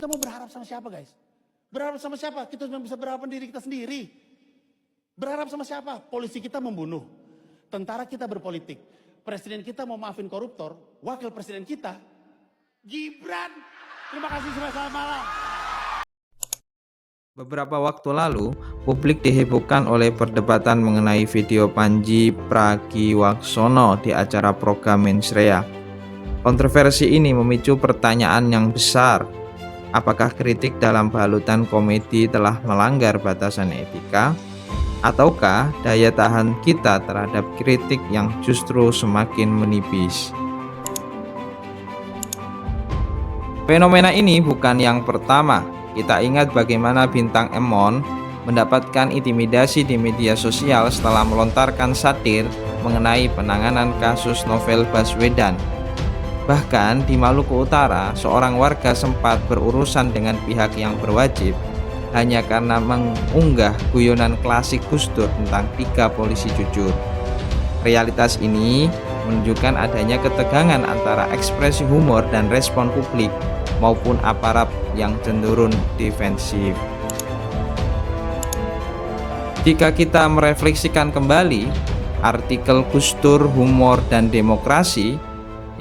Kita mau berharap sama siapa, guys? Berharap sama siapa? Kita cuma bisa berharap diri kita sendiri. Berharap sama siapa? Polisi kita membunuh. Tentara kita berpolitik. Presiden kita mau maafin koruptor. Wakil presiden kita, Gibran. Terima kasih, selamat malam. Beberapa waktu lalu, publik dihebohkan oleh perdebatan mengenai video Pandji Pragiwaksono di acara program Mensreya. Kontroversi ini memicu pertanyaan yang besar. Apakah kritik dalam balutan komedi telah melanggar batasan etika? Ataukah daya tahan kita terhadap kritik yang justru semakin menipis? Fenomena ini bukan yang pertama. Kita ingat bagaimana bintang Emon mendapatkan intimidasi di media sosial setelah melontarkan satir mengenai penanganan kasus Novel Baswedan. Bahkan di Maluku Utara, seorang warga sempat berurusan dengan pihak yang berwajib hanya karena mengunggah guyonan klasik Gus Dur tentang 3 polisi jujur. Realitas ini menunjukkan adanya ketegangan antara ekspresi humor dan respon publik maupun aparat yang cenderung defensif. Jika kita merefleksikan kembali artikel Gus Dur, Humor dan Demokrasi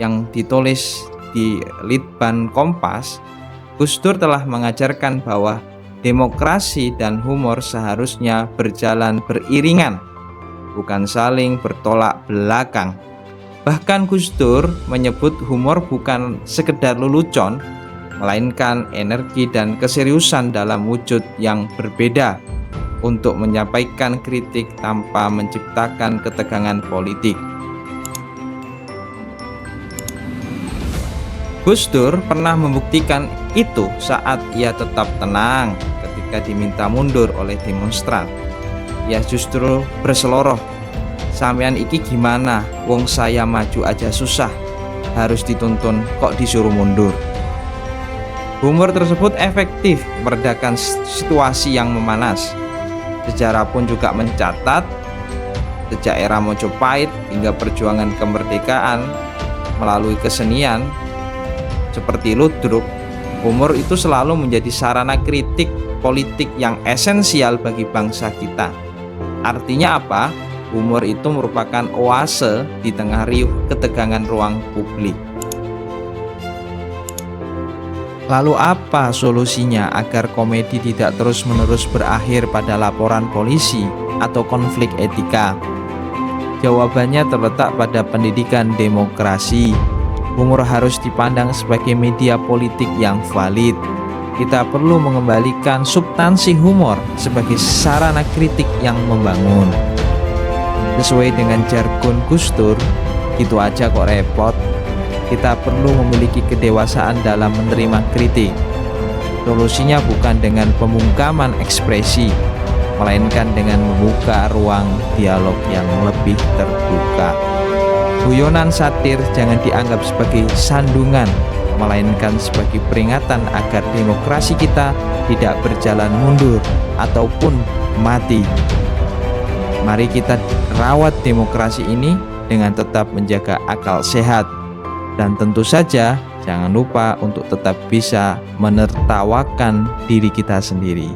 yang ditulis di Litbang Kompas, Gus Dur telah mengajarkan bahwa demokrasi dan humor seharusnya berjalan beriringan, bukan saling bertolak belakang. Bahkan Gus Dur menyebut humor bukan sekedar lelucon, melainkan energi dan keseriusan dalam wujud yang berbeda untuk menyampaikan kritik tanpa menciptakan ketegangan politik. Gus Dur pernah membuktikan itu saat ia tetap tenang ketika diminta mundur oleh demonstran. Ia justru berseloroh, "Sampean iki gimana? Wong saya maju aja susah, harus dituntun kok disuruh mundur." Humor tersebut efektif meredakan situasi yang memanas. Sejarah pun juga mencatat, sejak era Mojopahit hingga perjuangan kemerdekaan melalui kesenian seperti ludruk, humor itu selalu menjadi sarana kritik politik yang esensial bagi bangsa kita. Artinya apa? Humor itu merupakan oase di tengah riuh ketegangan ruang publik. Lalu apa solusinya agar komedi tidak terus-menerus berakhir pada laporan polisi atau konflik etika? Jawabannya terletak pada pendidikan demokrasi. Humor harus dipandang sebagai media politik yang valid. Kita perlu mengembalikan substansi humor sebagai sarana kritik yang membangun. Sesuai dengan jargon Gus Dur, gitu aja kok repot. Kita perlu memiliki kedewasaan dalam menerima kritik. Solusinya bukan dengan pembungkaman ekspresi, melainkan dengan membuka ruang dialog yang lebih terbuka. Guyonan satir jangan dianggap sebagai sandungan, melainkan sebagai peringatan agar demokrasi kita tidak berjalan mundur ataupun mati. Mari kita rawat demokrasi ini dengan tetap menjaga akal sehat. Dan tentu saja jangan lupa untuk tetap bisa menertawakan diri kita sendiri.